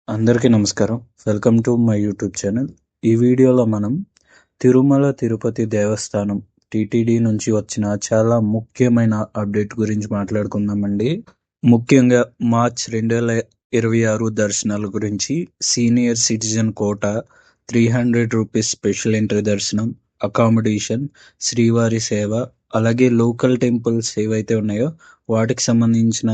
అందరికీ నమస్కారం. Welcome to my YouTube channel. ఈ వీడియోలో మనం తిరుమల తిరుపతి దేవస్థానం టీటీడీ నుంచి వచ్చిన చాలా ముఖ్యమైన అప్డేట్ గురించి మాట్లాడుకుందామండి. ముఖ్యంగా మార్చ్ 2026 దర్శనాల గురించి senior citizen quota, 300 rupees special entry దర్శనం, అకామిడేషన్, శ్రీవారి సేవ, అలాగే లోకల్ టెంపుల్స్ ఏవైతే ఉన్నాయో వాటికి సంబంధించిన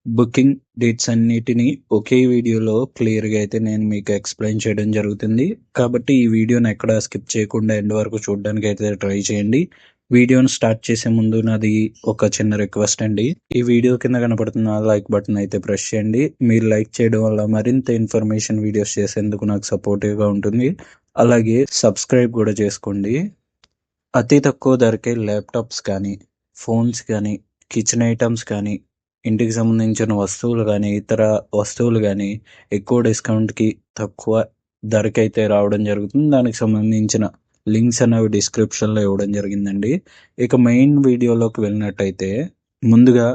బుకింగ్ డేట్స్ అన్నిటిని ఒకే వీడియోలో క్లియర్గా అయితే నేను మీకు ఎక్స్ప్లెయిన్ చేయడం జరుగుతుంది. కాబట్టి ఈ వీడియోని ఎక్కడ స్కిప్ చేయకుండా ఎండ్ వరకు చూడడానికి అయితే ట్రై చేయండి. వీడియోని స్టార్ట్ చేసే ముందు నాది ఒక చిన్న రిక్వెస్ట్ అండి. ఈ వీడియో కింద కనపడుతున్న లైక్ బటన్ అయితే ప్రెస్ చేయండి. మీరు లైక్ చేయడం వల్ల మరింత ఇన్ఫర్మేషన్ వీడియోస్ చేసేందుకు నాకు సపోర్టివ్గా ఉంటుంది. అలాగే సబ్స్క్రైబ్ కూడా చేసుకోండి. అతి తక్కువ ధరకే ల్యాప్టాప్స్ కానీ, ఫోన్స్ కానీ, కిచెన్ ఐటమ్స్ కానీ, ఇంటికి సంబంధించిన వస్తువులు కానీ, ఇతర వస్తువులు కానీ ఎక్కువ డిస్కౌంట్కి తక్కువ ధరకైతే రావడం జరుగుతుంది. దానికి సంబంధించిన లింక్స్ అనేవి డిస్క్రిప్షన్లో ఇవ్వడం జరిగిందండి. ఇక మెయిన్ వీడియోలోకి వెళ్ళినట్టయితే ముందుగా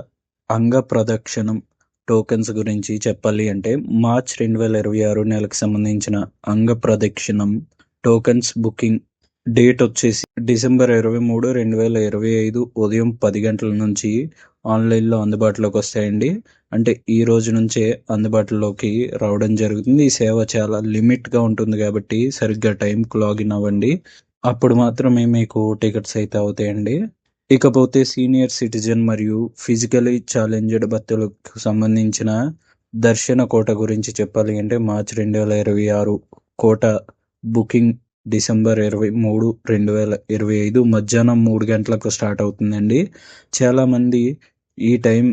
అంగ ప్రదక్షిణం టోకెన్స్ గురించి చెప్పాలి అంటే మార్చ్ 2026 నెలకు సంబంధించిన అంగ ప్రదక్షిణం టోకెన్స్ బుకింగ్ డేట్ వచ్చేసి డిసెంబర్ 23, 2025 ఉదయం 10 గంటల నుంచి ఆన్లైన్లో అందుబాటులోకి వస్తాయండి. అంటే ఈ రోజు నుంచే అందుబాటులోకి రావడం జరుగుతుంది. ఈ సేవ చాలా లిమిట్గా ఉంటుంది కాబట్టి సరిగ్గా టైంకి లాగిన్ అవ్వండి. అప్పుడు మాత్రమే మీకు టికెట్స్ అయితే అవుతాయండి. ఇకపోతే సీనియర్ సిటిజన్ మరియు ఫిజికలీ ఛాలెంజ్డ్ భక్తులకు సంబంధించిన దర్శన కోట గురించి చెప్పాలి అంటే మార్చ్ 2026 కోట బుకింగ్ డిసెంబర్ 23, 2025 మధ్యాహ్నం 3 గంటలకు స్టార్ట్ అవుతుందండి. చాలామంది ఈ టైం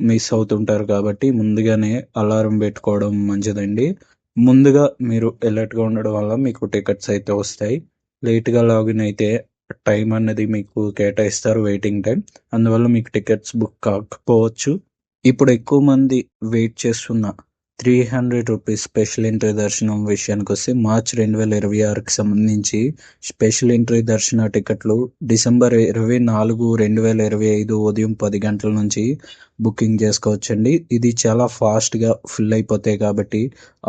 మిస్ అవుతుంటారు కాబట్టి ముందుగానే అలారం పెట్టుకోవడం మంచిదండి. ముందుగా మీరు అలర్ట్గా ఉండడం వల్ల మీకు టికెట్స్ అయితే వస్తాయి. లేట్గా లాగిన్ అయితే టైం అన్నది మీకు కేటాయిస్తారు, వెయిటింగ్ టైం. అందువల్ల మీకు టికెట్స్ బుక్ కాకపోవచ్చు. ఇప్పుడు ఎక్కువ మంది వెయిట్ చేస్తున్న 300 రూపీస్ స్పెషల్ ఎంట్రీ దర్శనం విషయానికి వస్తే మార్చ్ 2026కి సంబంధించి స్పెషల్ ఎంట్రీ దర్శన టికెట్లు డిసెంబర్ 24, 2025 ఉదయం 10 గంటల నుంచి బుకింగ్ చేసుకోవచ్చండి. ఇది చాలా ఫాస్ట్గా ఫిల్ అయిపోతాయి కాబట్టి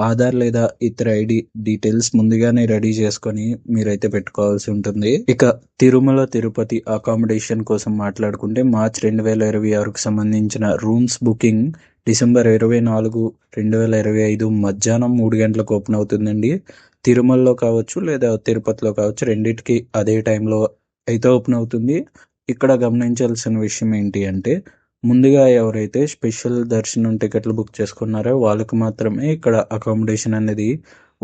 ఆధార్ లేదా ఇతర ఐడి డీటెయిల్స్ ముందుగానే రెడీ చేసుకొని మీరైతే పెట్టుకోవాల్సి ఉంటుంది. ఇక తిరుమల తిరుపతి అకామిడేషన్ కోసం మాట్లాడుకుంటే మార్చ్ 2026కి సంబంధించిన రూమ్స్ బుకింగ్ డిసెంబర్ 24, 2025 మధ్యాహ్నం 3 గంటలకు ఓపెన్ అవుతుందండి. తిరుమలలో కావచ్చు లేదా తిరుపతిలో కావచ్చు, రెండింటికి అదే టైంలో అయితే ఓపెన్ అవుతుంది. ఇక్కడ గమనించాల్సిన విషయం ఏంటి అంటే ముందుగా ఎవరైతే స్పెషల్ దర్శనం టికెట్లు బుక్ చేసుకున్నారో వాళ్ళకి మాత్రమే ఇక్కడ అకామిడేషన్ అనేది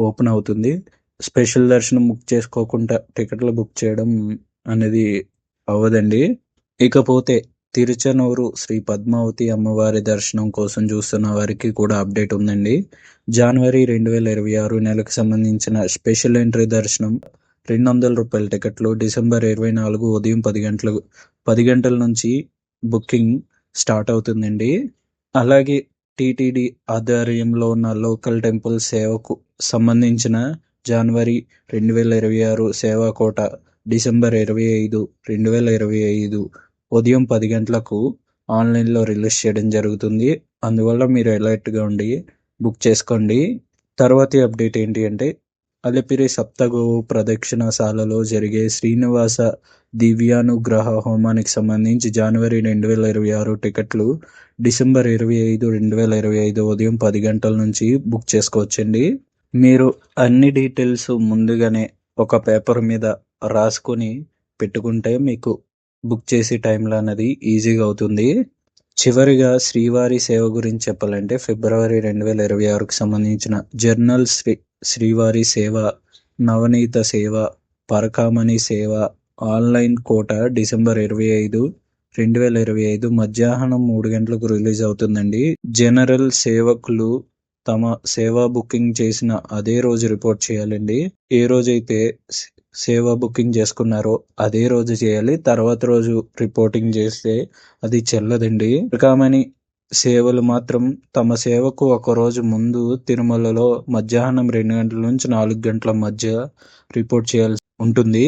ఓపెన్ అవుతుంది. స్పెషల్ దర్శనం బుక్ చేసుకోకుండా టికెట్లు బుక్ చేయడం అనేది అవ్వదండి. ఇకపోతే తిరుచనూరు శ్రీ పద్మావతి అమ్మవారి దర్శనం కోసం చూస్తున్న వారికి కూడా అప్డేట్ ఉందండి. జనవరి 2026 నెలకు సంబంధించిన స్పెషల్ ఎంట్రీ దర్శనం 200 రూపాయల టికెట్లు డిసెంబర్ 24 ఉదయం 10 గంటల నుంచి బుకింగ్ స్టార్ట్ అవుతుందండి. అలాగే టీటీడీ ఆధ్వర్యంలో ఉన్న లోకల్ టెంపుల్ సేవకు సంబంధించిన జనవరి 2026 సేవా కోట డిసెంబర్ 25, 2025 ఉదయం 10 గంటలకు ఆన్లైన్లో రిలీజ్ చేయడం జరుగుతుంది. అందువల్ల మీరు అలర్ట్గా ఉండి బుక్ చేసుకోండి. తర్వాతి అప్డేట్ ఏంటి అంటే అలిపిరి సప్తగోవు ప్రదక్షిణశాలలో జరిగే శ్రీనివాస దివ్యానుగ్రహ హోమానికి సంబంధించి జనవరి 2026 టికెట్లు డిసెంబర్ 25, 2025 ఉదయం 10 గంటల నుంచి బుక్ చేసుకోవచ్చండి. మీరు అన్ని డీటెయిల్స్ ముందుగానే ఒక పేపర్ మీద రాసుకొని పెట్టుకుంటే మీకు బుక్ చేసే టైంలో అన్నది ఈజీగా అవుతుంది. చివరిగా శ్రీవారి సేవ గురించి చెప్పాలంటే ఫిబ్రవరి 2026కి సంబంధించిన జర్నల్ శ్రీవారి సేవ, నవనీత సేవ, పరకామణి సేవ ఆన్లైన్ కోట డిసెంబర్ 25, 2025 మధ్యాహ్నం 3 గంటలకు రిలీజ్ అవుతుందండి. జనరల్ సేవకులు తమ సేవా బుకింగ్ చేసిన అదే రోజు రిపోర్ట్ చేయాలండి. ఏ రోజైతే సేవ బుకింగ్ చేసుకున్నారో అదే రోజు చేయాలి. తర్వాత రోజు రిపోర్టింగ్ చేస్తే అది చెల్లదండి. పరకామణి సేవలు మాత్రం తమ సేవకు ఒక రోజు ముందు తిరుమలలో మధ్యాహ్నం 2 గంటల నుంచి 4 గంటల మధ్య రిపోర్ట్ చేయాల్సి ఉంటుంది.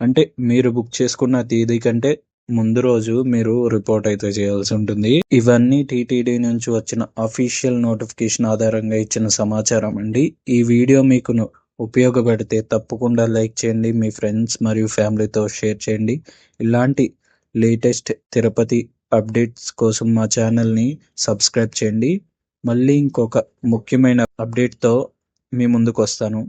అంటే మీరు బుక్ చేసుకున్న తేదీ కంటే ముందు రోజు మీరు రిపోర్ట్ అయితే చేయాల్సి ఉంటుంది. ఇవన్నీ టీటీడీ నుంచి వచ్చిన అఫీషియల్ నోటిఫికేషన్ ఆధారంగా ఇచ్చిన సమాచారం అండి. ఈ వీడియో మీకు ఉపయోగపడితే తప్పకుండా లైక్ చేయండి, మీ ఫ్రెండ్స్ మరియు ఫ్యామిలీతో షేర్ చేయండి. ఇలాంటి లేటెస్ట్ తిరుపతి అప్డేట్స్ కోసం మా ఛానల్ని సబ్స్క్రైబ్ చేయండి. మళ్ళీ ఇంకొక ముఖ్యమైన అప్డేట్తో మీ ముందుకు వస్తాను.